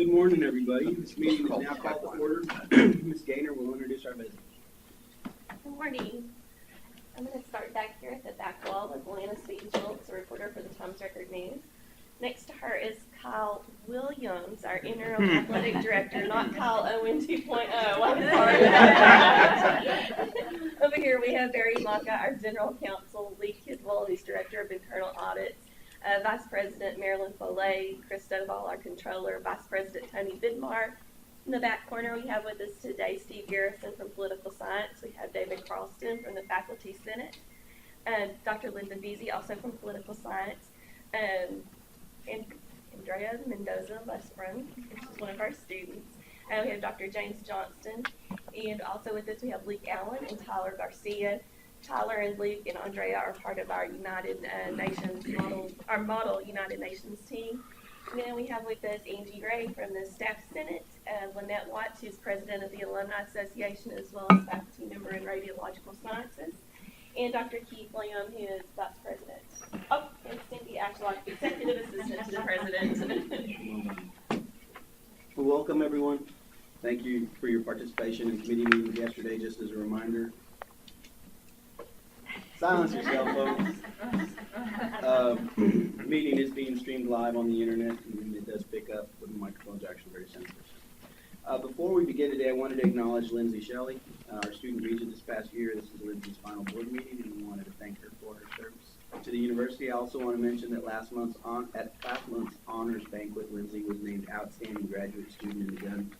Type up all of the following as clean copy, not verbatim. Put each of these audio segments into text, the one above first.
Good morning, everybody. This meeting is now called to order. Ms. Gaynor will introduce our visitors. Good morning. I'm going to start back here at the back wall with Lana Sweeten-Schultz, a reporter for the Times Record News. Next to her is Kyle Williams, our interim athletic director, not Kyle Owen 2.0. I'm sorry. Over here we have Barry Maka, our general counsel, Lee Kidwell, who's director of internal audits, Vice President Marilyn Foley, Chris Stovall, our controller, Vice President Tony Vidmar. In the back corner, we have with us today Steve Garrison from Political Science. We have David Carlston from the Faculty Senate, Dr. Linda Veazey, also from Political Science, and Andrea Mendoza Lesbrun, which is one of our students. We have Dr. James Johnston, and also with us we have Luke Allen and Tyler Garcia. Tyler and Luke and Andrea are part of our United Nations model United Nations team. And then we have with us Angie Gray from the Staff Senate, Lynette Watts, who's president of the Alumni Association, as well as faculty member in Radiological Sciences, and Dr. Keith Lamb, who is vice president. Oh, and Cindy Ashlock, executive assistant to the president. Well, welcome, everyone. Thank you for your participation in committee meetings yesterday. Just as a reminder, silence your cell phones. The meeting is being streamed live on the internet, and it does pick up with the microphones actually very sensitive. Before we begin today, I wanted to acknowledge Lindsay Shelley, our student regent this past year. This is Lindsay's final board meeting, and we wanted to thank her for her service to the university. I also want to mention that at last month's honors banquet, Lindsay was named outstanding graduate student in the Gunn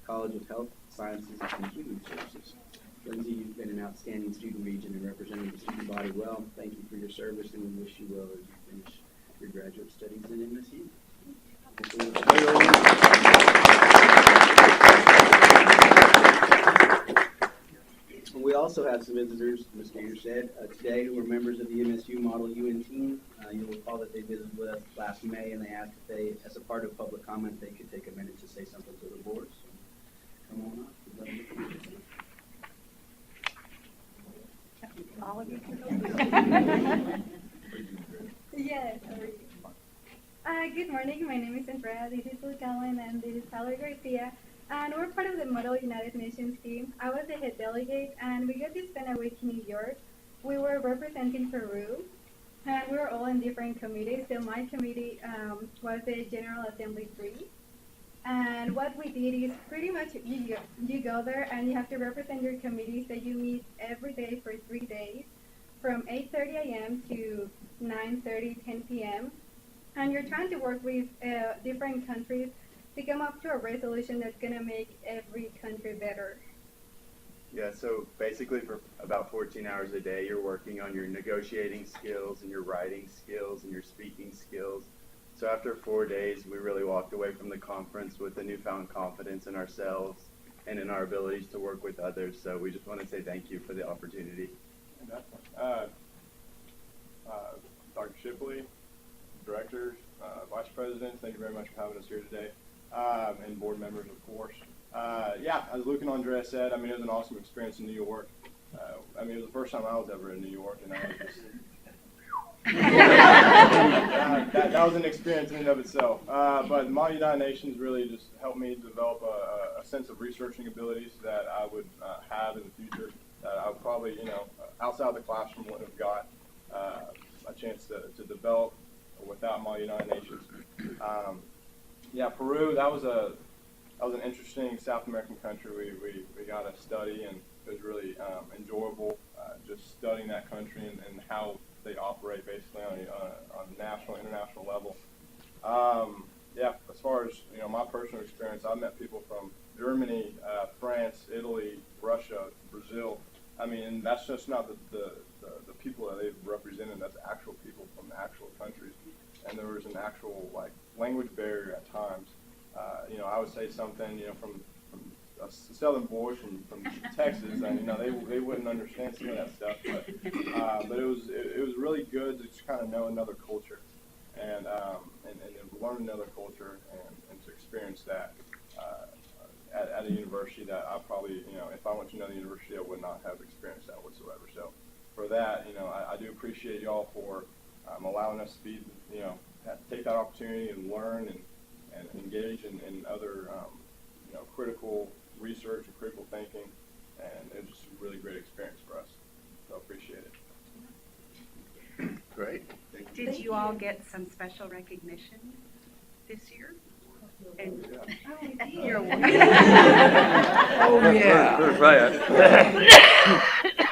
College of Health Sciences and Human Services. Lindsay, you've been an outstanding student regent and represented the student body well. Thank you for your service, and we wish you well as you finish your graduate studies in MSU. We also have some visitors, Ms. Gaynor said, today who are members of the MSU Model UN team. You'll recall that they visited with us last May, and they asked if they, as a part of public comment, they could take a minute to say something to the board. So come on up. All of you can go. Yes. Good morning. My name is Andrea. This is Luke Allen, and this is Tyler Garcia. And we're part of the Model United Nations team. I was the head delegate, and we got to spend a week in New York. We were representing Peru, and we were all in different committees. So my committee was the General Assembly 3. And what we did is pretty much you go there and you have to represent your committee. So you meet every day for 3 days from 8:30 a.m. to 9:30, 10 p.m. And you're trying to work with different countries to come up to a resolution that's going to make every country better. Yeah, so basically for about 14 hours a day, you're working on your negotiating skills and your writing skills and your speaking skills. So after 4 days, we really walked away from the conference with a newfound confidence in ourselves and in our abilities to work with others. So we just want to say thank you for the opportunity. Dr. Shipley, directors, vice presidents, thank you very much for having us here today, and board members, of course. As Luke and Andrea said, it was an awesome experience in New York. It was the first time I was ever in New York, and I was just... that was an experience in and of itself. But Model United Nations really just helped me develop a sense of researching abilities that I would have in the future. That I would probably, outside of the classroom wouldn't have got a chance to develop without Model United Nations. Peru, that was an interesting South American country we got to study, and it was really enjoyable just studying that country and how they operate basically on a national, international level. As far as my personal experience, I met people from Germany, France, Italy, Russia, Brazil. And that's just not the people that they've represented. That's actual people from the actual countries, and there was an actual language barrier at times. I would say something from a southern boy from Texas, and they wouldn't understand some of that stuff, but it was really good to just kind of know another culture and learn another culture and to experience that at a university that I probably if I went to another university I would not have experienced that whatsoever. So for that I do appreciate y'all for allowing us to be take that opportunity and learn and engage in other critical research and critical thinking, and it was just a really great experience for us. So I appreciate it. Great. Did you all get some special recognition this year? And your award. Oh, yeah.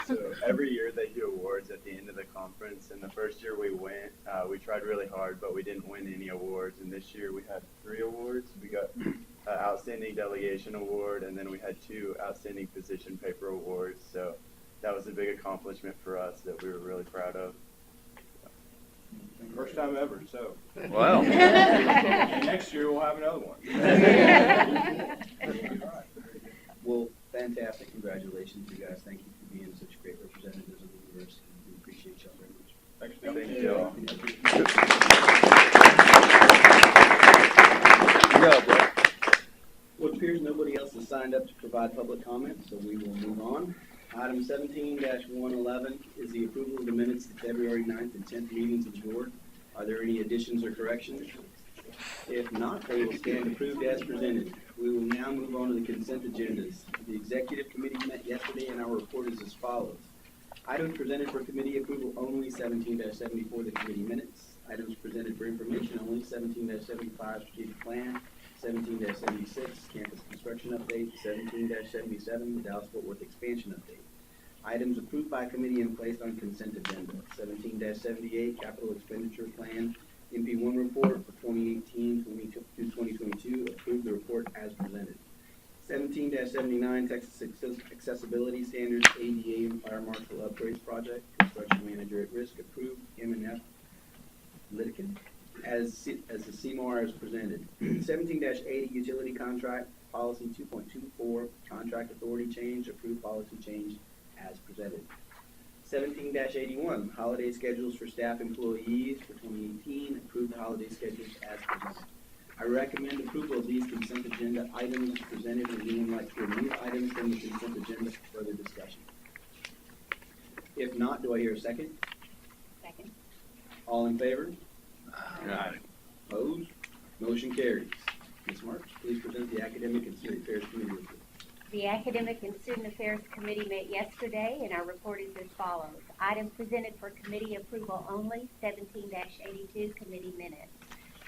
So every year they do awards at the end of the conference, and the first year we went, we tried really hard, but we didn't win any awards, and this year we had 3 awards. We got Outstanding Delegation Award, and then we had 2 Outstanding Position Paper Awards, so that was a big accomplishment for us that we were really proud of. First time ever, so. Wow. And next year we'll have another one. Well, fantastic. Congratulations, you guys. Thank you for being such great representatives of the university. We appreciate y'all very much. Thanks, Thank Steve. you. Good job, bro. Well, it appears nobody else has signed up to provide public comment, so we will move on. Item 17-111 is the approval of the minutes of February 9th and 10th meetings of the board. Are there any additions or corrections? If not, they will stand approved as presented. We will now move on to the consent agendas. The executive committee met yesterday, and our report is as follows. Items presented for committee approval only, 17-74, the committee minutes. Items presented for information only, 17-75, strategic plan, 17-76, campus construction update, 17-77, the Dallas-Fort Worth expansion update. Items approved by committee and placed on consent agenda, 17-78, capital expenditure plan, MP1 report for 2018 through 2022, approved the report as presented. 17-79, Texas Accessibility Standards, ADA and Fire Marshal Upgrades Project, construction manager at risk, approved, M&F Litikin, as the CMAR as presented. 17-80, utility contract, policy 2.24, contract authority change, approved policy change as presented. 17-81, holiday schedules for staff employees for 2018, approved holiday schedules as presented. I recommend approval of these consent agenda items presented, and anyone like to remove items from the consent agenda for further discussion. If not, do I hear a second? Second. All in favor? Aye. Opposed? Motion carries. Ms. Marks, please present the Academic and Student Affairs Committee report. The Academic and Student Affairs Committee met yesterday, and our report is as follows. Items presented for committee approval only, 17-82 committee minutes.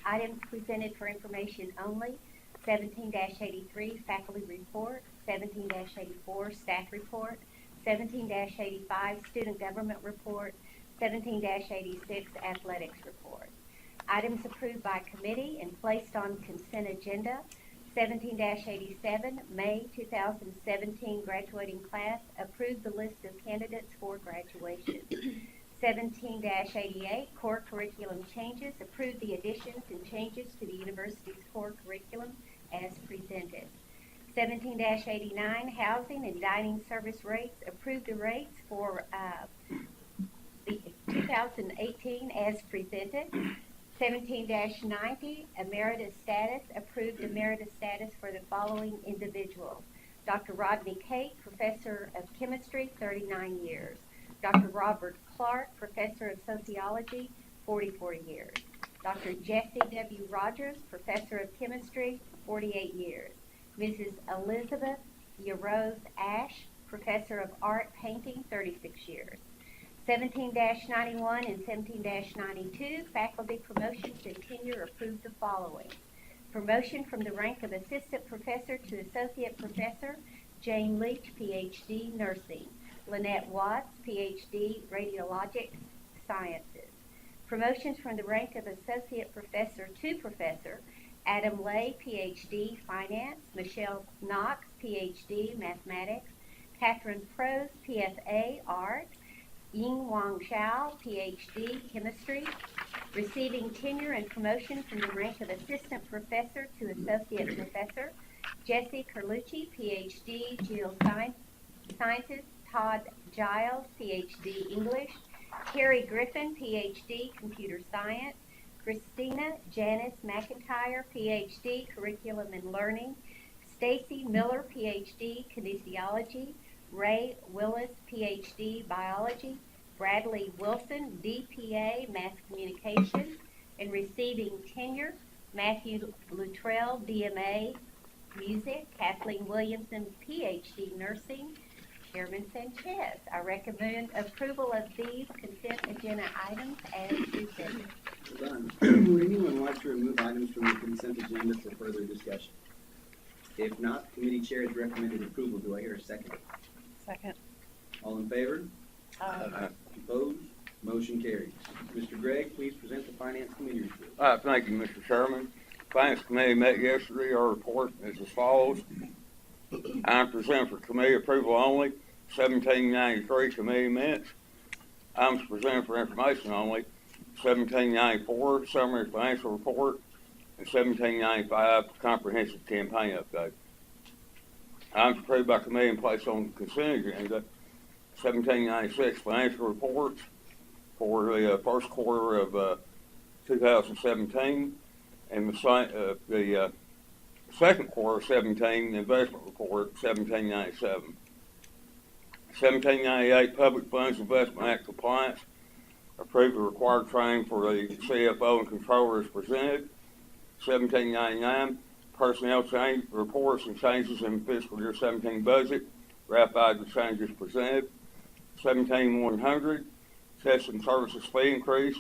Items presented for information only, 17-83 faculty report, 17-84 staff report, 17-85 student government report, 17-86 athletics report. Items approved by committee and placed on consent agenda, 17-87 May 2017 graduating class, approved the list of candidates for graduation. 17-88 core curriculum changes, approved the additions and changes to the university's core curriculum as presented. 17-89 housing and dining service rates, approved the rates for the 2018 as presented. 17-90 emeritus status, approved emeritus status for the following individuals. Dr. Rodney Cate, Professor of Chemistry, 39 years. Dr. Robert Clark, Professor of Sociology, 44 years. Dr. Jesse W. Rogers, Professor of Chemistry, 48 years. Mrs. Elizabeth Yarose Ash, Professor of Art Painting, 36 years. 17-91 and 17-92 faculty promotions and tenure, approved the following. Promotion from the rank of Assistant Professor to Associate Professor, Jane Leach, Ph.D., Nursing. Lynette Watts, Ph.D., Radiologic Sciences. Promotions from the rank of Associate Professor to Professor, Adam Lay, Ph.D., Finance. Michelle Knox, Ph.D., Mathematics. Catherine Prose, PFA, Art. Ying Wang Xiao, Ph.D., Chemistry. Receiving tenure and promotion from the rank of Assistant Professor to Associate Professor, Jesse Carlucci, Ph.D., Geosciences. Todd Giles, Ph.D., English. Carrie Griffin, Ph.D., Computer Science. Christina Janice McIntyre, Ph.D., Curriculum and Learning. Stacy Miller, Ph.D., Kinesiology. Ray Willis, Ph.D., Biology. Bradley Wilson, DPA, Mass Communication. And receiving tenure Matthew Luttrell, DMA, Music, Kathleen Williamson, PhD, Nursing, Chairman Sanchez. I recommend approval of these consent agenda items as presented. Well done. Would anyone like to remove items from the consent agenda for further discussion? If not, committee chair has recommended approval. Do I hear a second? Second. All in favor? Opposed? Motion carries. Mr. Gregg, please present the Finance Committee report. Thank you, Mr. Chairman. Finance Committee met yesterday. Our report is as follows. Item presented for committee approval only, 1793 committee minutes. Items presented for information only, 1794 summary financial report, and 1795 comprehensive campaign update. Items approved by committee and placed on the consent agenda, 1796 financial reports for the first quarter of 2017, and the second quarter of 17 investment report, 1797. 1798 Public Funds Investment Act compliance. Approved the required training for the CFO and controller as presented. 1799 personnel change reports and changes in fiscal year 17 budget. Ratified the changes presented. 17100 test and services fee increase.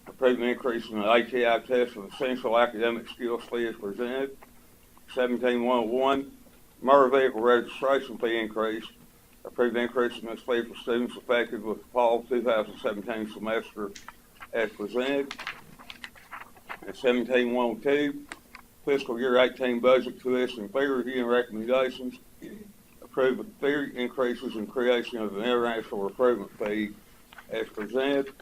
Approved an increase in the ATI test of essential academic skills fee as presented. 17101 motor vehicle registration fee increase. Approved increase in this fee for students effective with the fall 2017 semester as presented. And 17102 fiscal year 18 budget tuition and fee review and recommendations. Approved fee increases and creation of an international recruitment fee as presented.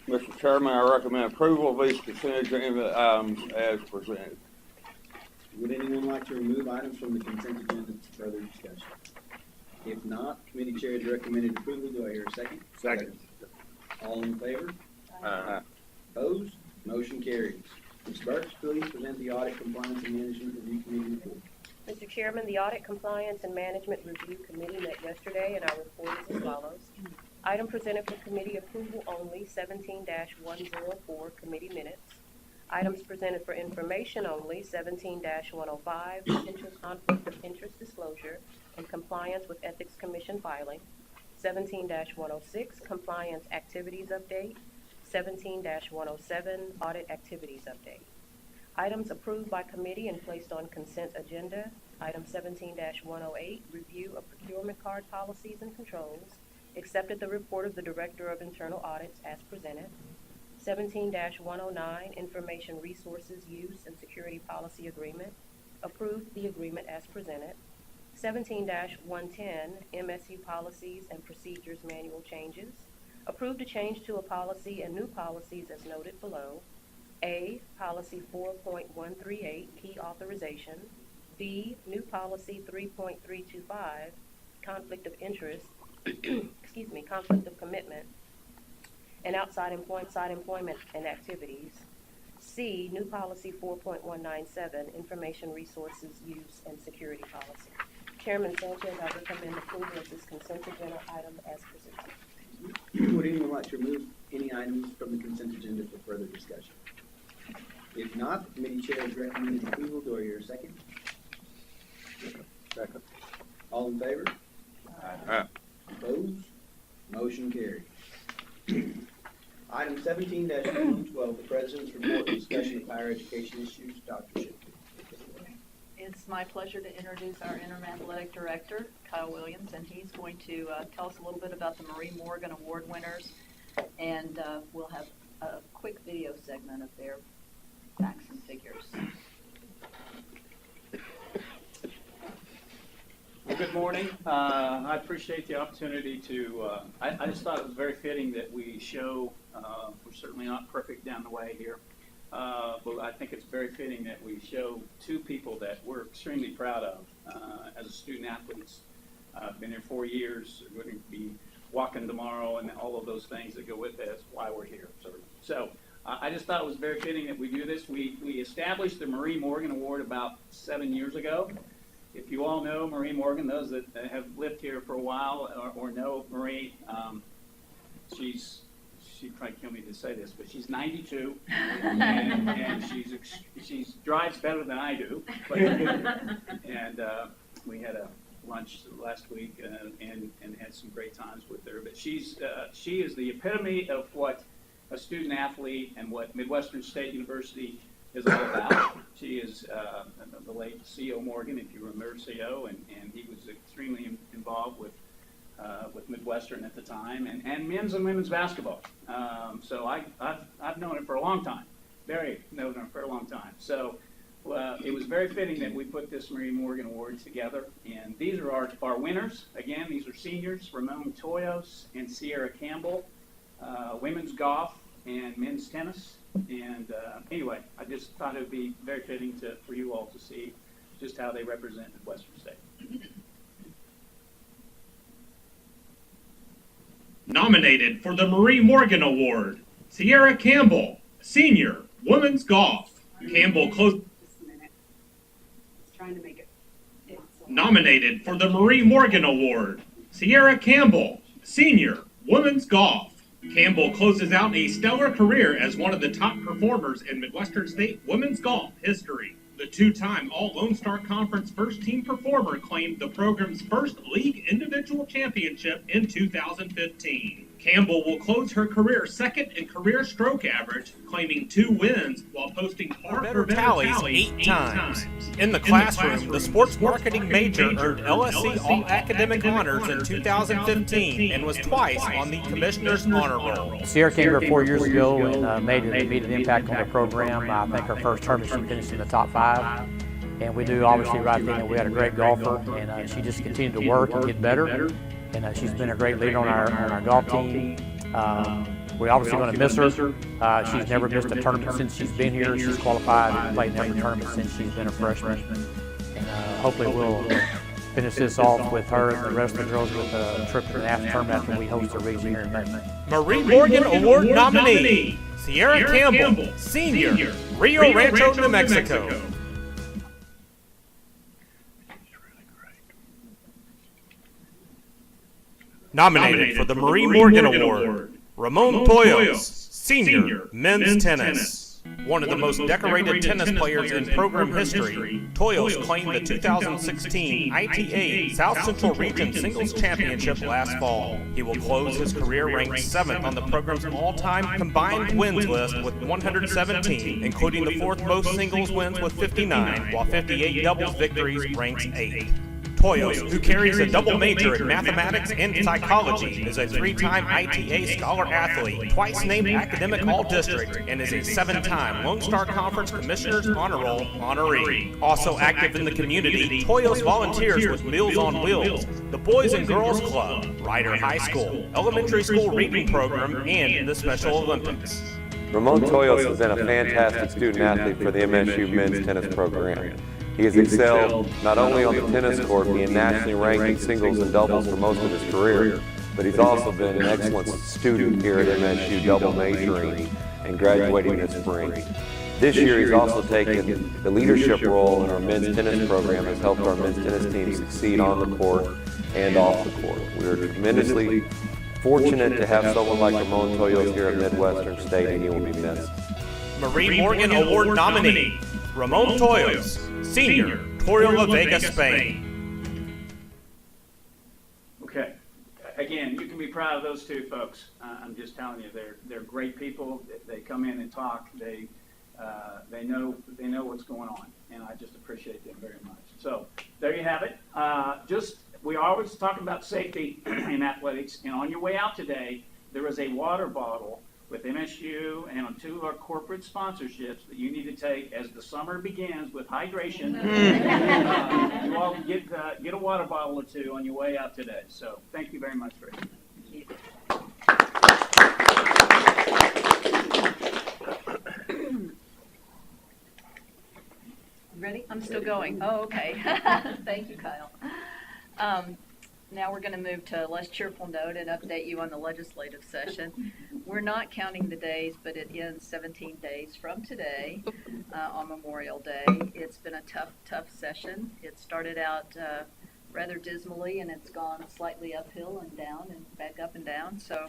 Mr. Chairman, I recommend approval of these consent agenda items as presented. Would anyone like to remove items from the consent agenda for further discussion? If not, committee chair has recommended approval. Do I hear a second? Second. All in favor? Opposed? Motion carries. Ms. Burks, please present the Audit, Compliance, and Management Review Committee report. Mr. Chairman, the Audit, Compliance, and Management Review Committee met yesterday, and our report is as follows. Item presented for committee approval only, 17-104 committee minutes. Items presented for information only, 17-105 potential conflict of interest disclosure and compliance with Ethics Commission filing. 17-106 compliance activities update. 17-107 audit activities update. Items approved by committee and placed on consent agenda. Item 17-108 review of procurement card policies and controls. Accepted the report of the Director of Internal Audits as presented. 17-109 Information Resources Use and Security Policy Agreement. Approved the agreement as presented. 17-110 MSU Policies and Procedures Manual Changes. Approved a change to a policy and new policies as noted below. A, Policy 4.138, Key Authorization. B, New Policy 3.325, Conflict of Interest, Conflict of Commitment, and outside employment and activities. C, New Policy 4.197, Information Resources Use and Security Policy. Chairman Sanchez, I recommend approval of this consent agenda item as presented. Would anyone like to remove any items from the consent agenda for further discussion? If not, the committee chair has recommended approval. Do I hear a second? Second. All in favor? Opposed? Motion carries. Item 17-12, the President's Report, discussion of higher education issues. Dr. Shipley. It's my pleasure to introduce our interim athletic director, Kyle Williams, and he's going to tell us a little bit about the Marie Morgan Award winners, and we'll have a quick video segment of their facts and figures. Well, good morning. I appreciate the opportunity to, I just thought it was very fitting that we show, we're certainly not perfect down the way here, but I think it's very fitting that we show two people that we're extremely proud of as student athletes. I've been here 4 years, we're going to be walking tomorrow and all of those things that go with it. That's why we're here. So I just thought it was very fitting that we do this. We established the Marie Morgan Award about 7 years ago. If you all know Marie Morgan, those that have lived here for a while or know Marie, she's she'd probably kill me to say this, but she's 92, and she drives better than I do. But, and we had a lunch last week and had some great times with her. But she is the epitome of what a student athlete and what Midwestern State University is all about. She is the late C.O. Morgan, if you remember C.O., and he was extremely involved with Midwestern at the time, and men's and women's basketball. So I've known her for a long time, known her for a long time. So it was very fitting that we put this Marie Morgan Award together, and these are our winners. Again, these are seniors, Ramon Toyos and Sierra Campbell, women's golf and men's tennis. And anyway, I just thought it would be very fitting for you all to see just how they represent Midwestern State. Nominated for the Marie Morgan Award, Sierra Campbell, senior, women's golf. Campbell closed. Just a minute. Trying to make it. Nominated for the Marie Morgan Award, Sierra Campbell, senior, women's golf. Campbell closes out a stellar career as one of the top performers in Midwestern State women's golf history. The two-time All-Lone Star Conference first-team performer claimed the program's first league individual championship in 2015. Campbell will close her career second in career stroke average, claiming 2 wins while posting par for better tallies 8 times. In the classroom, the sports marketing major earned LSC All-Academic Honors in 2015 and was twice on the Commissioner's Honor Roll. Sierra came here 4 years ago and made an immediate impact on the program. I think her first tournament she finished in the top 5. And we knew obviously right then that we had a great golfer, and she just continued to work and get better. And she's been a great leader on our golf team. We're obviously going to miss her. She's never missed a tournament since she's been here. She's qualified and played in every tournament since she's been a freshman. And hopefully we'll finish this off with her and the rest of the girls with a trip to the national tournament after we host the Regents here in May. Marie Morgan Award nominee, Sierra Campbell, senior, Rio Rancho, New Mexico. Nominated for the Marie Morgan Award, Ramon Toyos, senior, men's tennis. One of the most decorated tennis players in program history, Toyos claimed the 2016 ITA South Central Region Singles Championship last fall. He will close his career ranked 7th on the program's all-time combined wins list with 117, including the 4th most singles wins with 59, while 58 doubles victories ranks 8th. Toyos, who carries a double major in mathematics and psychology, is a 3-time ITA Scholar Athlete, twice named Academic All-District, and is a 7-time Lone Star Conference Commissioner's Honor Roll honoree. Also active in the community, Toyos volunteers with Meals on Wheels, the Boys and Girls Club, Ryder High School, Elementary School Reading Program, and the Special Olympics. Ramon Toyos has been a fantastic student athlete for the MSU men's tennis program. He has excelled not only on the tennis court, being nationally ranked in singles and doubles for most of his career, but he's also been an excellent student here at MSU, double majoring and graduating this spring. This year he's also taken the leadership role in our men's tennis program, has helped our men's tennis team succeed on the court and off the court. We are tremendously fortunate to have someone like Ramon Toyos here at Midwestern State, and he will be missed. Marie Morgan Award nominee, Ramon Toyos, senior, Torrelavega, Spain. Okay. Again, you can be proud of those two folks. I'm just telling you, they're great people. They come in and talk. They know what's going on, and I just appreciate them very much. So there you have it. We always talk about safety in athletics, and on your way out today, there is a water bottle with MSU and on 2 of our corporate sponsorships that you need to take as the summer begins with hydration. You all get a water bottle or 2 on your way out today. So thank you very much for it. Ready? I'm still going. Oh, okay. Thank you, Kyle. Now we're going to move to a less cheerful note and update you on the legislative session. We're not counting the days, but it ends 17 days from today on Memorial Day. It's been a tough session. It started out rather dismally, and it's gone slightly uphill and down and back up and down. So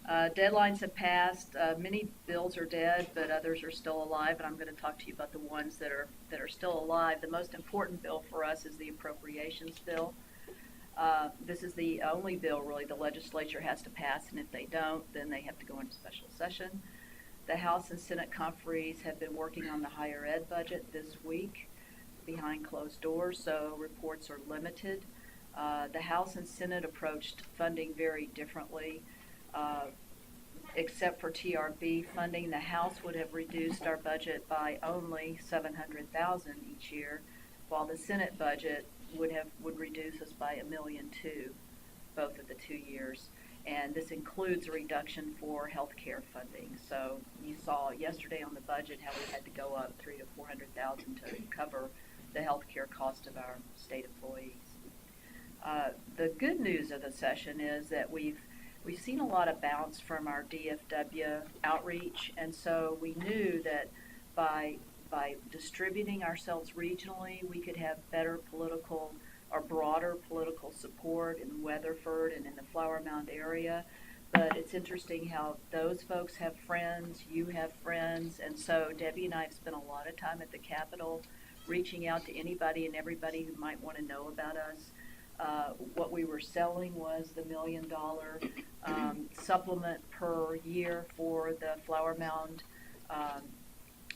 Deadlines have passed. Many bills are dead, but others are still alive, and I'm going to talk to you about the ones that are still alive. The most important bill for us is the appropriations bill. This is the only bill, really, the legislature has to pass, and if they don't, then they have to go into special session. The House and Senate conferees have been working on the higher ed budget this week behind closed doors, so reports are limited. The House and Senate approached funding very differently. Except for TRB funding, the House would have reduced our budget by only $700,000 each year, while the Senate budget would reduce us by $1.2 million both of the 2 years. And this includes a reduction for health care funding. So you saw yesterday on the budget how we had to go up $300,000 to $400,000 to cover the health care cost of our state employees. The good news of the session is that we've seen a lot of bounce from our DFW outreach, and so we knew that by distributing ourselves regionally, we could have better political or broader political support in Weatherford and in the Flower Mound area. But it's interesting how those folks have friends, you have friends, and so Debbie and I have spent a lot of time at the Capitol reaching out to anybody and everybody who might want to know about us. What we were selling was the $1 million supplement per year for the Flower Mound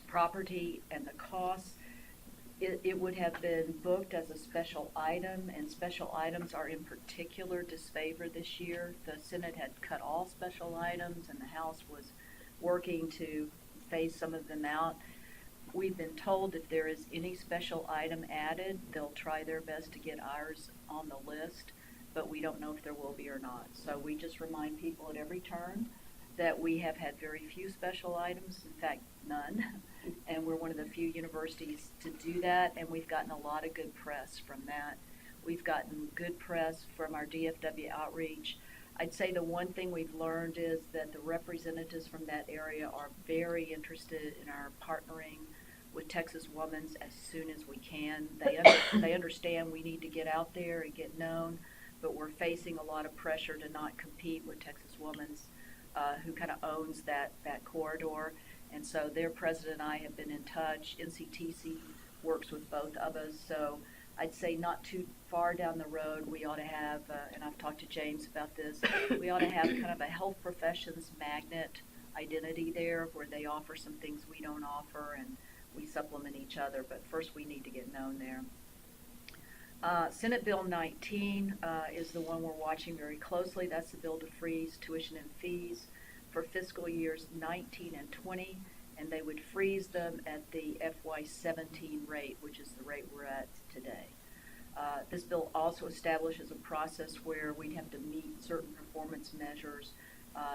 property, and the costs. It would have been booked as a special item, and special items are in particular disfavored this year. The Senate had cut all special items, and the House was working to phase some of them out. We've been told if there is any special item added, they'll try their best to get ours on the list, but we don't know if there will be or not. So we just remind people at every turn that we have had very few special items, in fact, none, and we're one of the few universities to do that, and we've gotten a lot of good press from that. We've gotten good press from our DFW outreach. I'd say the one thing we've learned is that the representatives from that area are very interested in our partnering with Texas Women's as soon as we can. They understand we need to get out there and get known, but we're facing a lot of pressure to not compete with Texas Women's, who kind of owns that corridor. And so their president and I have been in touch. NCTC works with both of us. So I'd say not too far down the road, we ought to have, and I've talked to James about this, we ought to have kind of a health professions magnet identity there where they offer some things we don't offer and we supplement each other. But first we need to get known there. Senate Bill 19 is the one we're watching very closely. That's the bill to freeze tuition and fees for fiscal years 19 and 20, and they would freeze them at the FY17 rate, which is the rate we're at today. This bill also establishes a process where we'd have to meet certain performance measures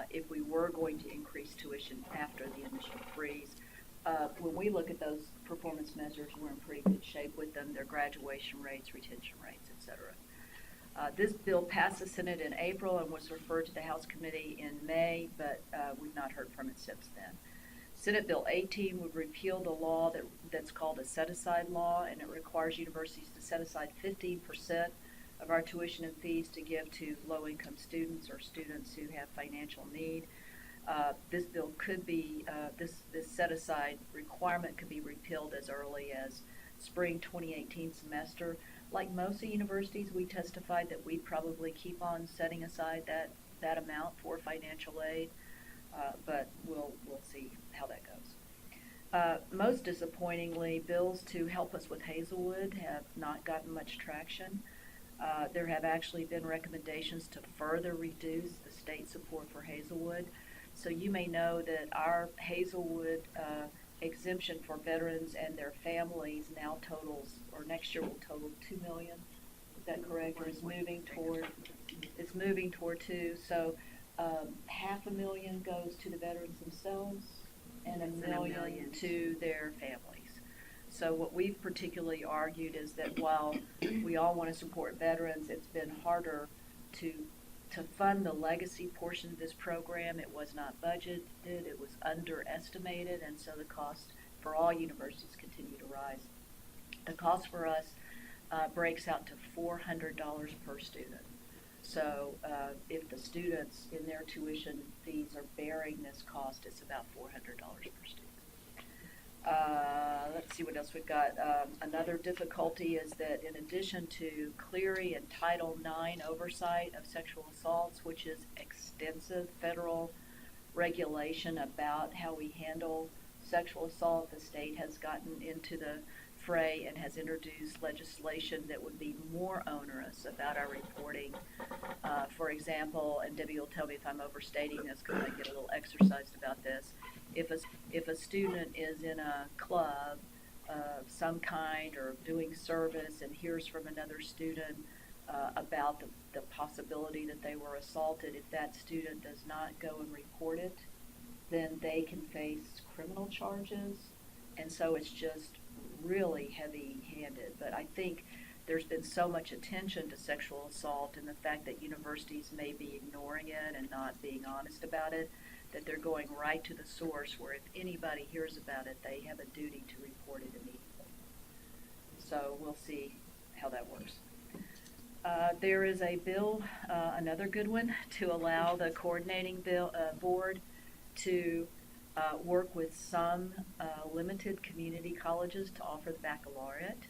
if we were going to increase tuition after the initial freeze. When we look at those performance measures, we're in pretty good shape with them. Their graduation rates, retention rates, etc. This bill passed the Senate in April and was referred to the House Committee in May, but we've not heard from it since then. Senate Bill 18 would repeal the law that's called a set-aside law, and it requires universities to set aside 15% of our tuition and fees to give to low-income students or students who have financial need. This bill could be, this set-aside requirement could be repealed as early as spring 2018 semester. Like most of the universities, we testified that we'd probably keep on setting aside that amount for financial aid, but we'll see how that goes. Most disappointingly, bills to help us with Hazelwood have not gotten much traction. There have actually been recommendations to further reduce the state support for Hazelwood. So you may know that our Hazelwood exemption for veterans and their families now totals, or next year will total $2 million. Is that correct? Or it's moving toward $2 million. So $500,000 goes to the veterans themselves, and $1 million to their families. So what we've particularly argued is that while we all want to support veterans, it's been harder to fund the legacy portion of this program. It was not budgeted, it was underestimated, and so the cost for all universities continue to rise. The cost for us breaks out to $400 per student. So if the students in their tuition fees are bearing this cost, it's about $400 per student. Let's see what else we've got. Another difficulty is that in addition to Clery and Title IX oversight of sexual assaults, which is extensive federal regulation about how we handle sexual assault, the state has gotten into the fray and has introduced legislation that would be more onerous about our reporting. For example, and Debbie will tell me if I'm overstating this because I get a little exercised about this, if a student is in a club of some kind or doing service and hears from another student about the possibility that they were assaulted, if that student does not go and report it, then they can face criminal charges. And so it's just really heavy-handed. But I think there's been so much attention to sexual assault and the fact that universities may be ignoring it and not being honest about it, that they're going right to the source where if anybody hears about it, they have a duty to report it immediately. So we'll see how that works. There is a bill, another good one, to allow the coordinating board to work with some limited community colleges to offer the baccalaureate.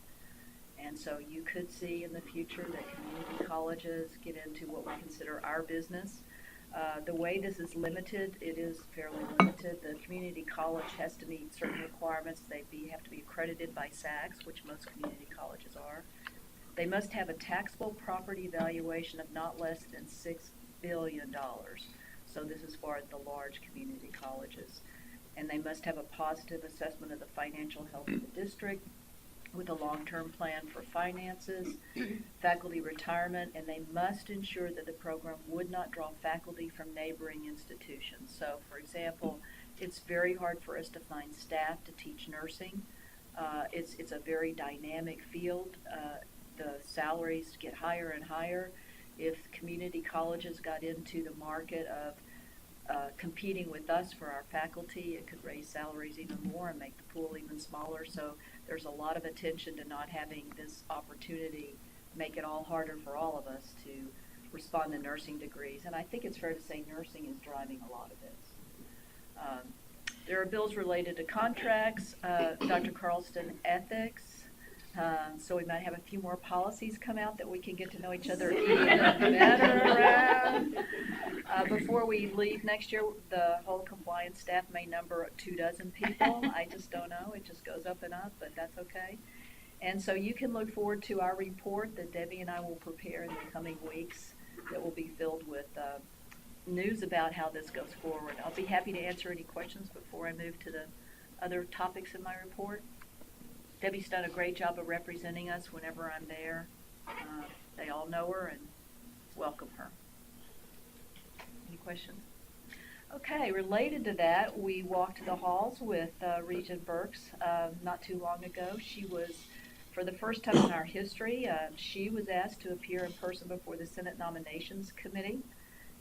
And so you could see in the future that community colleges get into what we consider our business. The way this is limited, it is fairly limited. The community college has to meet certain requirements. They have to be accredited by SACS, which most community colleges are. They must have a taxable property valuation of not less than $6 billion. So this is for the large community colleges. And they must have a positive assessment of the financial health of the district with a long-term plan for finances, faculty retirement, and they must ensure that the program would not draw faculty from neighboring institutions. So, for example, it's very hard for us to find staff to teach nursing. It's a very dynamic field. The salaries get higher and higher. If community colleges got into the market of competing with us for our faculty, it could raise salaries even more and make the pool even smaller. So there's a lot of attention to not having this opportunity make it all harder for all of us to respond to nursing degrees. And I think it's fair to say nursing is driving a lot of this. There are bills related to contracts, Dr. Carlston ethics. So we might have a few more policies come out that we can get to know each other even better around. Before we leave next year, the whole compliance staff may number 24 people. I just don't know. It just goes up and up, but that's okay. And so you can look forward to our report that Debbie and I will prepare in the coming weeks that will be filled with news about how this goes forward. I'll be happy to answer any questions before I move to the other topics in my report. Debbie's done a great job of representing us whenever I'm there. They all know her and welcome her. Any questions? Okay, related to that, we walked the halls with Regent Burks not too long ago. She was, for the first time in our history, she was asked to appear in person before the Senate Nominations Committee.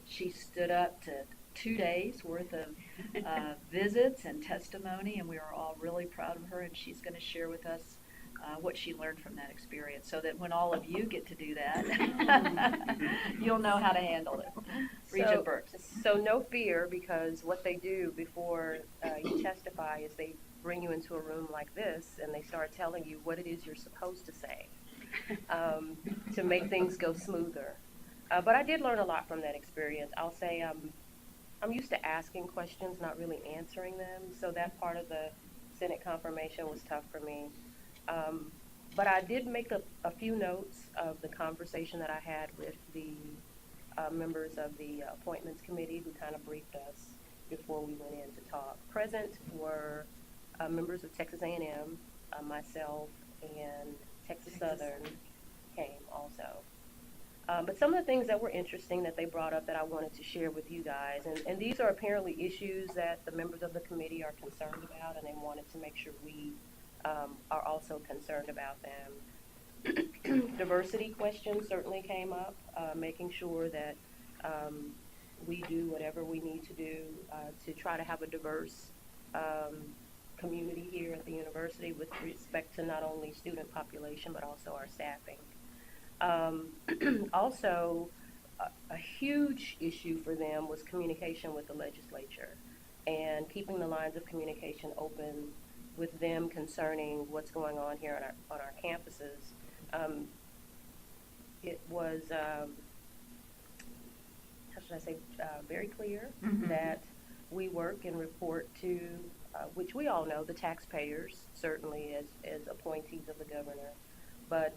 She stood up to 2 days worth of visits and testimony, and we are all really proud of her, and she's going to share with us what she learned from that experience so that when all of you get to do that, you'll know how to handle it. Regent Burks. So no fear, because what they do before you testify is they bring you into a room like this and they start telling you what it is you're supposed to say to make things go smoother. But I did learn a lot from that experience. I'll say I'm used to asking questions, not really answering them, so that part of the Senate confirmation was tough for me. But I did make a few notes of the conversation that I had with the members of the Appointments Committee who kind of briefed us before we went in to talk. Present were members of Texas A&M, myself, and Texas Southern came also. But some of the things that were interesting that they brought up that I wanted to share with you guys, and these are apparently issues that the members of the committee are concerned about, and they wanted to make sure we are also concerned about them. Diversity questions certainly came up, making sure that we do whatever we need to do to try to have a diverse community here at the university with respect to not only student population but also our staffing. Also, a huge issue for them was communication with the legislature and keeping the lines of communication open with them concerning what's going on here on our campuses. It was, how should I say, very clear that we work and report to, which we all know, the taxpayers, certainly as appointees of the governor, but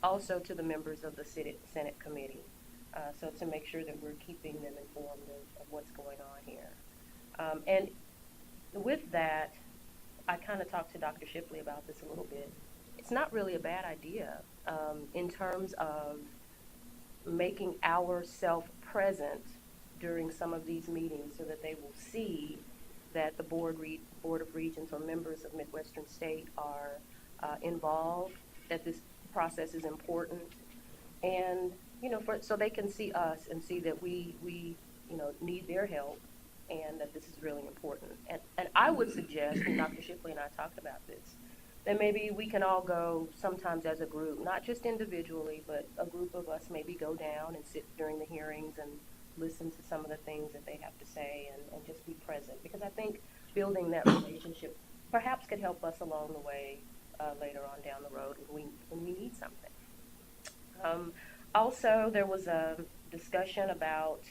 also to the members of the Senate committee. So to make sure that we're keeping them informed of what's going on here. And with that, I kind of talked to Dr. Shipley about this a little bit. It's not really a bad idea in terms of making ourselves present during some of these meetings so that they will see that the Board of Regents or members of Midwestern State are involved, that this process is important, and so they can see us and see that we need their help and that this is really important. And I would suggest, and Dr. Shipley and I talked about this, that maybe we can all go sometimes as a group, not just individually, but a group of us maybe go down and sit during the hearings and listen to some of the things that they have to say and just be present. Because I think building that relationship perhaps could help us along the way later on down the road when we need something. Also, there was a discussion about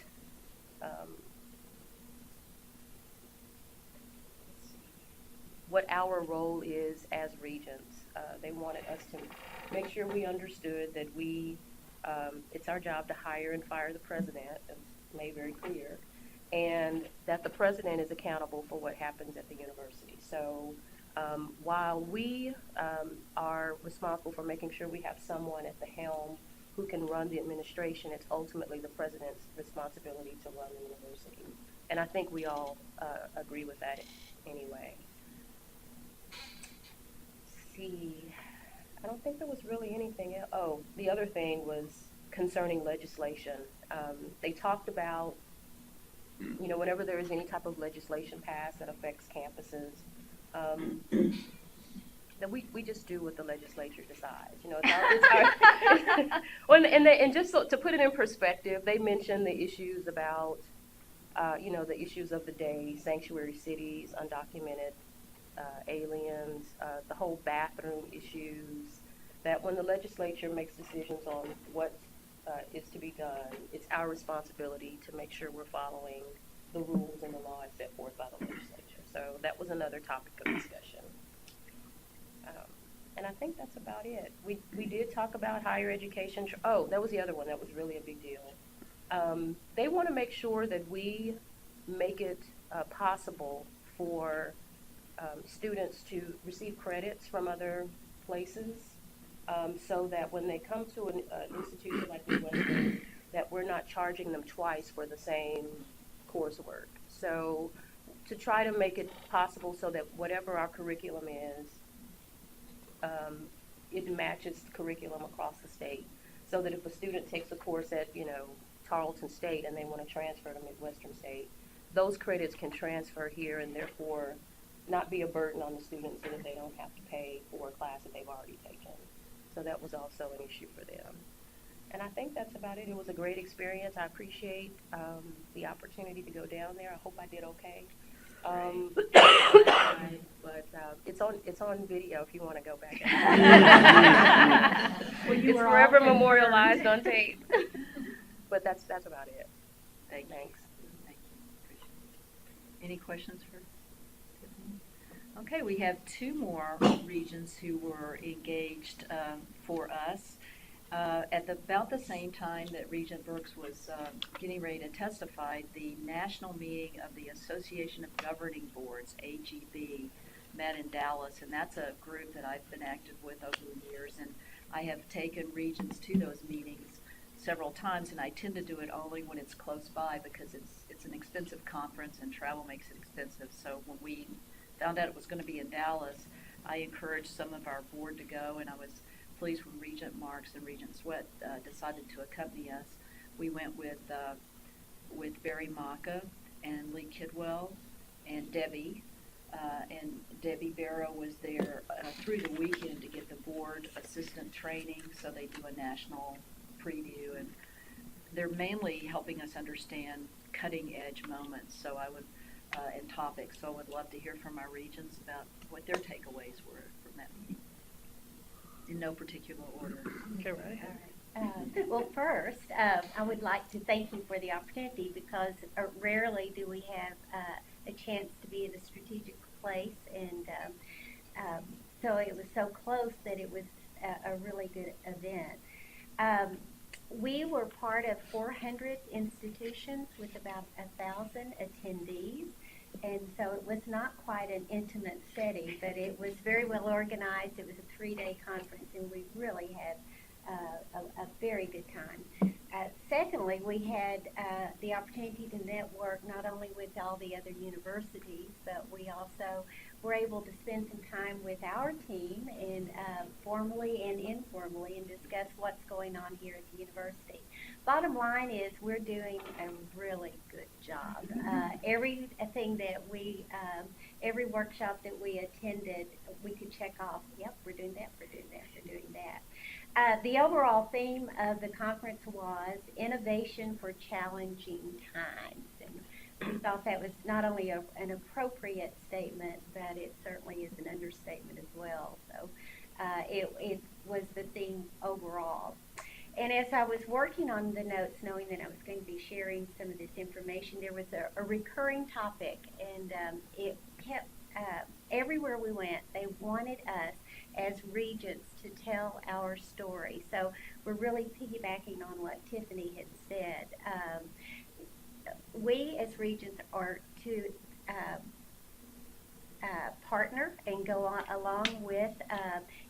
what our role is as regents. They wanted us to make sure we understood that it's our job to hire and fire the president, it was made very clear, and that the president is accountable for what happens at the university. So while we are responsible for making sure we have someone at the helm who can run the administration, it's ultimately the president's responsibility to run the university. And I think we all agree with that anyway. See, I don't think there was really anything else. Oh, the other thing was concerning legislation. They talked about, whenever there is any type of legislation passed that affects campuses, that we just do what the legislature decides. And just to put it in perspective, they mentioned the issues about, the issues of the day, sanctuary cities, undocumented aliens, the whole bathroom issues, that when the legislature makes decisions on what is to be done, it's our responsibility to make sure we're following the rules and the laws set forth by the legislature. So that was another topic of discussion. And I think that's about it. We did talk about higher education. Oh, that was the other one that was really a big deal. They want to make sure that we make it possible for students to receive credits from other places, so that when they come to an institution like Midwestern, that we're not charging them twice for the same coursework. So to try to make it possible so that whatever our curriculum is, it matches the curriculum across the state. So that if a student takes a course at, Tarleton State and they want to transfer to Midwestern State, those credits can transfer here and therefore not be a burden on the students so that they don't have to pay for a class that they've already taken. So that was also an issue for them. And I think that's about it. It was a great experience. I appreciate the opportunity to go down there. I hope I did okay. But it's on video if you want to go back. Well, it's forever memorialized on tape. But that's about it. Thanks. Thanks. Thank you. Appreciate it. Any questions for Tiffany? Okay, we have two more regents who were engaged for us. At about the same time that Regent Brooks was getting ready to testify, the national meeting of the Association of Governing Boards, AGB, met in Dallas, and that's a group that I've been active with over the years, and I have taken regents to those meetings several times, and I tend to do it only when it's close by because it's an expensive conference and travel makes it expensive. So when we found out it was going to be in Dallas, I encouraged some of our board to go, and I was pleased when Regent Marks and Regent Sweat decided to accompany us. We went with Barry Maka and Lee Kidwell and Debbie. And Debbie Barrow was there through the weekend to get the board assistant training, so they do a national preview. And they're mainly helping us understand cutting edge moments. So I would and topics. So I would love to hear from our Regents about what their takeaways were from that meeting. In no particular order. Okay, right. Well, first, I would like to thank you for the opportunity, because rarely do we have a chance to be in a strategic place, and so it was so close that it was a really good event. We were part of 400 institutions with about 1,000 attendees, and so it was not quite an intimate setting, but it was very well organized. It was a 3-day conference, and we really had a very good time. Secondly, we had the opportunity to network not only with all the other universities, but we also were able to spend some time with our team, and formally and informally, and discuss what's going on here at the university. Bottom line is we're doing a really good job. Everything that we, every workshop that we attended, we could check off, yep, we're doing that, we're doing that, we're doing that. The overall theme of the conference was innovation for challenging times. And we thought that was not only an appropriate statement, but it certainly is an understatement as well. So it was the theme overall. And as I was working on the notes, knowing that I was going to be sharing some of this information, there was a recurring topic, and it kept, everywhere we went, they wanted us as Regents to tell our story. So we're really piggybacking on what Tiffany had said. We as Regents are to partner and go on along with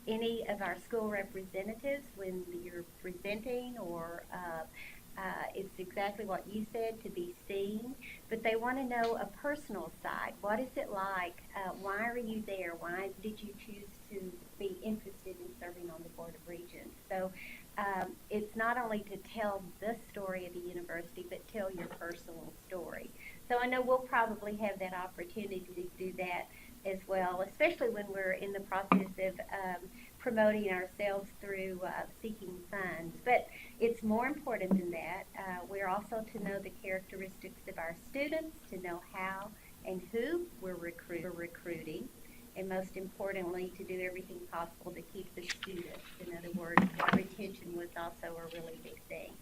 any of our school representatives when you're presenting, or it's exactly what you said, to be seen, but they want to know a personal side. What is it like? Why are you there? Why did you choose to be interested in serving on the Board of Regents? So it's not only to tell the story of the university, but tell your personal story. So I know we'll probably have that opportunity to do that as well, especially when we're in the process of promoting ourselves through seeking funds. But it's more important than that. We're also to know the characteristics of our students, to know how and who we're recruiting, and most importantly, to do everything possible to keep the students. In other words, retention was also a really big thing.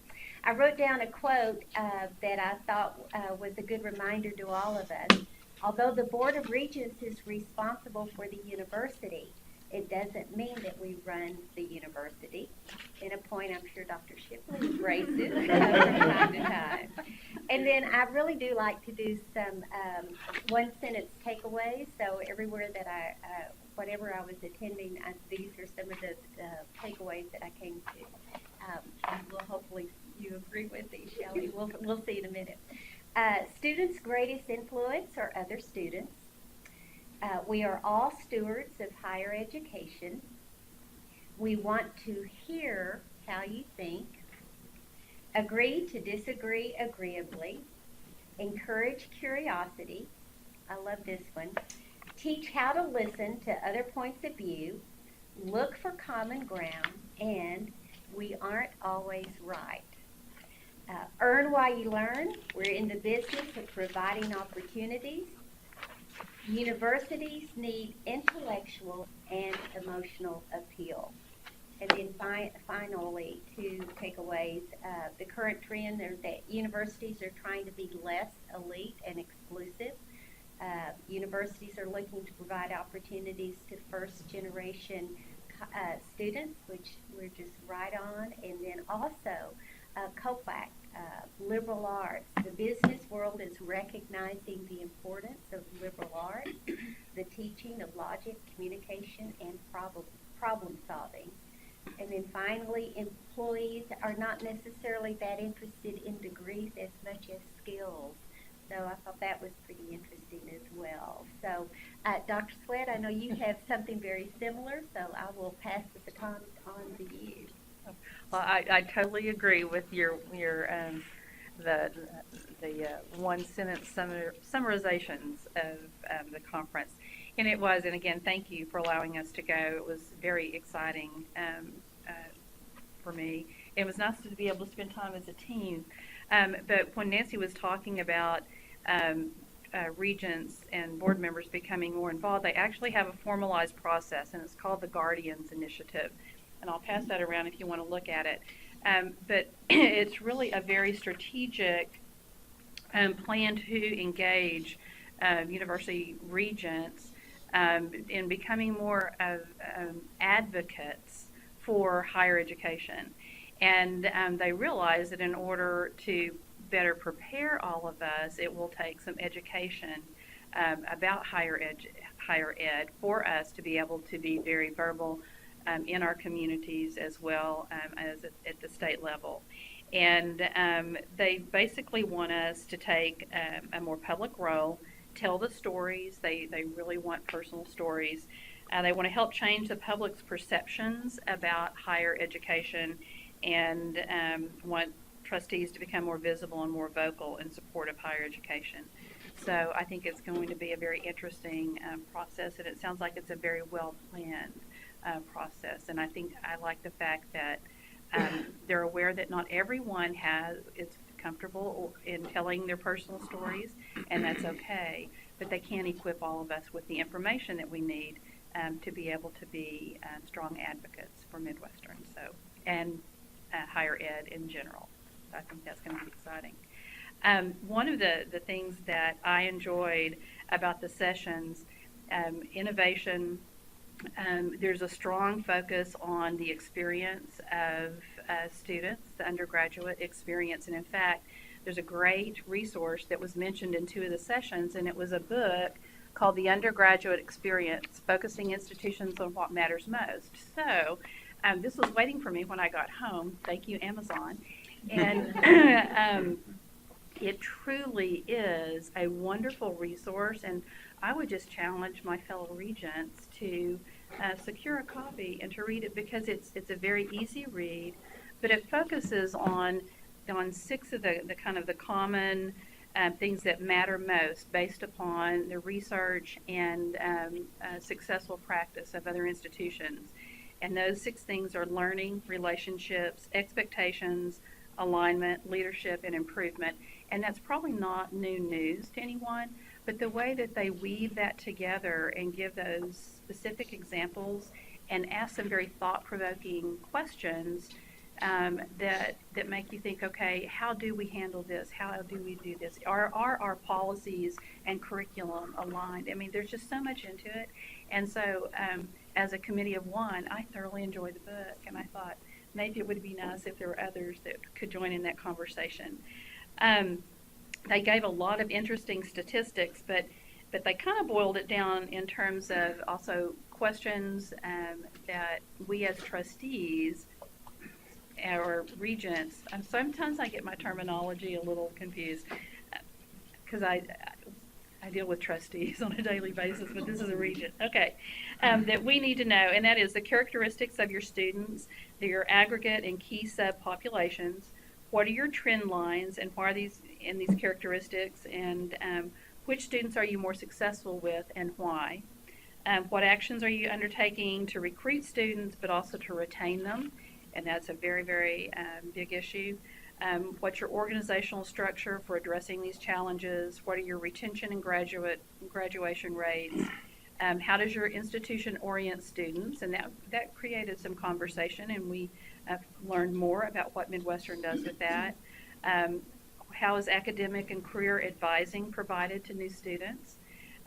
I wrote down a quote that I thought was a good reminder to all of us. Although the Board of Regents is responsible for the university, it doesn't mean that we run the university. In a point I'm sure Dr. Shipley embraces from time to time. And then I really do like to do some one-sentence takeaways. So everywhere that whatever I was attending, these are some of the takeaways that I came to. Well, hopefully you agree with these, Shelley. We'll see in a minute. Students' greatest influence are other students. We are all stewards of higher education. We want to hear how you think, agree to disagree agreeably, encourage curiosity. I love this one. Teach how to listen to other points of view, look for common ground, and we aren't always right. Earn while you learn. We're in the business of providing opportunities. Universities need intellectual and emotional appeal. And then finally, 2 takeaways. The current trend is that universities are trying to be less elite and exclusive. Universities are looking to provide opportunities to first-generation students, which we're just right on, and then also COPAC, liberal arts. The business world is recognizing the importance of liberal arts, the teaching of logic, communication, and problem solving. And then finally, employees are not necessarily that interested in degrees as much as skills. So I thought that was pretty interesting as well. So, Dr. Sweat, I know you have something very similar, so I will pass the baton on to you. Well, I totally agree with your the one-sentence summarizations of the conference. And it was, and again, thank you for allowing us to go. It was very exciting for me. it was nice to be able to spend time as a team. But when Nancy was talking about regents and board members becoming more involved, they actually have a formalized process, and it's called the Guardians Initiative. And I'll pass that around if you want to look at it. But it's really a very strategic plan to engage university regents in becoming more of advocates for higher education. And they realize that in order to better prepare all of us, it will take some education about higher ed for us to be able to be very verbal in our communities as well as at the state level. And they basically want us to take a more public role, tell the stories. They really want personal stories. They want to help change the public's perceptions about higher education, and want trustees to become more visible and more vocal in support of higher education. So I think it's going to be a very interesting process, and it sounds like it's a very well planned process. And I think I like the fact that they're aware that not everyone is comfortable in telling their personal stories, and that's okay. But they can equip all of us with the information that we need to be able to be strong advocates for Midwestern, and higher ed in general. I think that's going to be exciting. One of the things that I enjoyed about the sessions, innovation, there's a strong focus on the experience of students, the undergraduate experience. And in fact, there's a great resource that was mentioned in 2 of the sessions, and it was a book called The Undergraduate Experience, Focusing Institutions on What Matters Most. So this was waiting for me when I got home. Thank you, Amazon. And it truly is a wonderful resource, and I would just challenge my fellow regents to secure a copy and to read it, because it's a very easy read, but it focuses on 6 of the kind of the common things that matter most based upon the research and successful practice of other institutions. And those 6 things are learning, relationships, expectations, alignment, leadership, and improvement. And that's probably not new news to anyone, but the way that they weave that together and give those specific examples and ask some very thought-provoking questions that make you think, okay, how do we handle this? How do we do this? Are our policies and curriculum aligned? I mean, there's just so much into it. And so as a committee of one, I thoroughly enjoyed the book, and I thought maybe it would be nice if there were others that could join in that conversation. They gave a lot of interesting statistics, but they kind of boiled it down in terms of also questions that we as trustees or regents, sometimes I get my terminology a little confused because I deal with trustees on a daily basis, but this is a regent. Okay, that we need to know, and that is the characteristics of your students, their aggregate and key subpopulations. What are your trend lines, and why are these characteristics, and which students are you more successful with, and why? What actions are you undertaking to recruit students, but also to retain them? And that's a very, very big issue. What's your organizational structure for addressing these challenges? What are your retention and graduation rates? How does your institution orient students? And that created some conversation, and we learned more about what Midwestern does with that. How is academic and career advising provided to new students?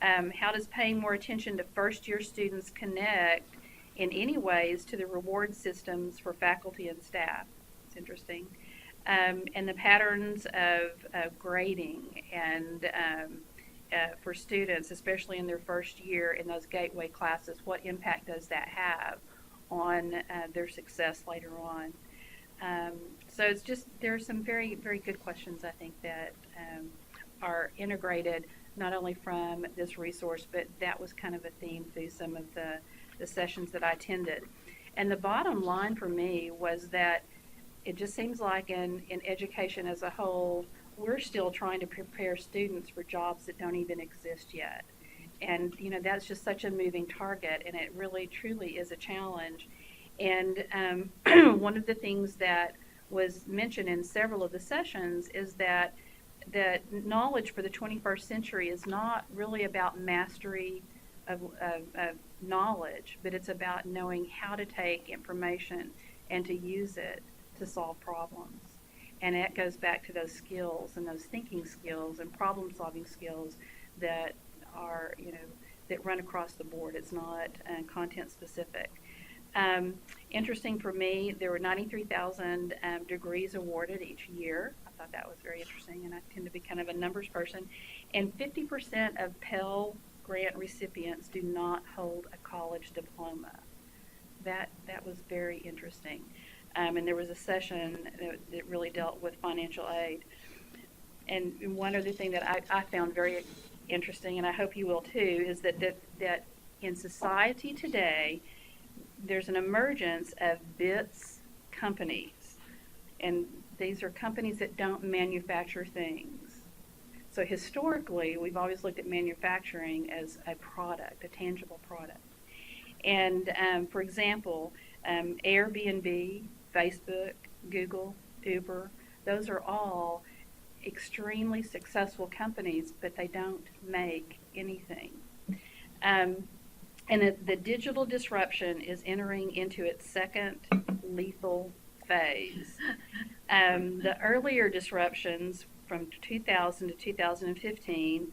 How does paying more attention to first-year students connect in any ways to the reward systems for faculty and staff? It's interesting. And the patterns of grading and for students, especially in their first year in those gateway classes, what impact does that have on their success later on? So it's just, there are some very, very good questions, I think, that are integrated not only from this resource, but that was kind of a theme through some of the sessions that I attended. And the bottom line for me was that it just seems like in education as a whole, we're still trying to prepare students for jobs that don't even exist yet. And, you know, that's just such a moving target, and it really, truly is a challenge. And one of the things that was mentioned in several of the sessions is that knowledge for the 21st century is not really about mastery of knowledge, but it's about knowing how to take information and to use it to solve problems. And that goes back to those skills and those thinking skills and problem-solving skills that are, that run across the board. It's not content-specific. Interesting for me, there were 93,000 degrees awarded each year. I thought that was very interesting, and I tend to be kind of a numbers person. And 50% of Pell Grant recipients do not hold a college diploma. That was very interesting. And there was a session that really dealt with financial aid. And one other thing that I found very interesting, and I hope you will too, is that in society today, there's an emergence of bits companies. And these are companies that don't manufacture things. So historically, we've always looked at manufacturing as a product, a tangible product. And for example, Airbnb, Facebook, Google, Uber, those are all extremely successful companies, but they don't make anything. And the digital disruption is entering into its second lethal phase. The earlier disruptions from 2000 to 2015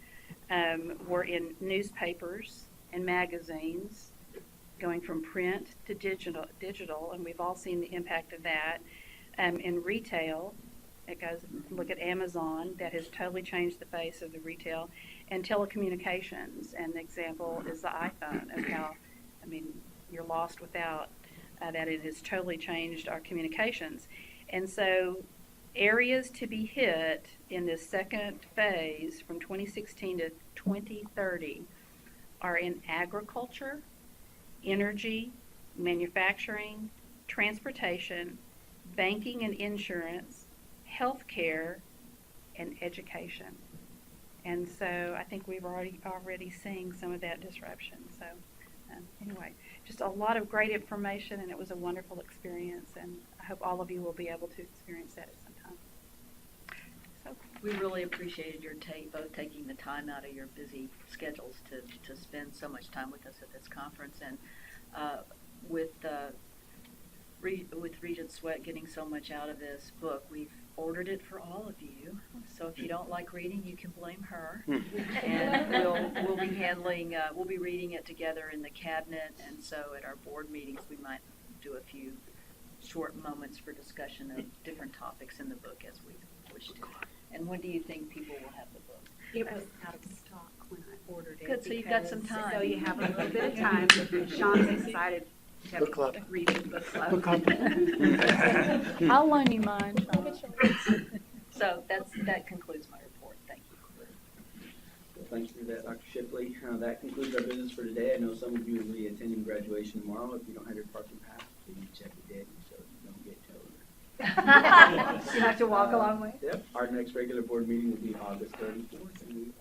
were in newspapers and magazines, going from print to digital, and we've all seen the impact of that. In retail, it goes, look at Amazon, that has totally changed the face of the retail, and telecommunications. And the example is the iPhone, of how, you're lost without that. It has totally changed our communications. And so areas to be hit in this second phase from 2016 to 2030 are in agriculture, energy, manufacturing, transportation, banking and insurance, healthcare, and education. And so I think we've already seeing some of that disruption. So anyway, just a lot of great information, and it was a wonderful experience, and I hope all of you will be able to experience that at some time. So we really appreciated your both taking the time out of your busy schedules to spend so much time with us at this conference, and with Regents Sweat getting so much out of this book, we've ordered it for all of you. So if you don't like reading, you can blame her. And we'll be reading it together in the cabinet. And so at our board meetings, we might do a few short moments for discussion of different topics in the book as we wish to. And when do you think people will have the book? It was out of stock when I ordered it. Good, so you've got some time. So you have a little bit of time. Sean's excited to Book club. read the book club. Book club. I'll loan you mine, Sean. So that concludes my report. Thank you. Well, thank you for that, Dr. Shipley. That concludes our business for today. I know some of you will be attending graduation tomorrow. If you don't have your parking pass, please check your date so you don't get towed. You have to walk a long way. Yep. Our next regular board meeting will be August 34th, and we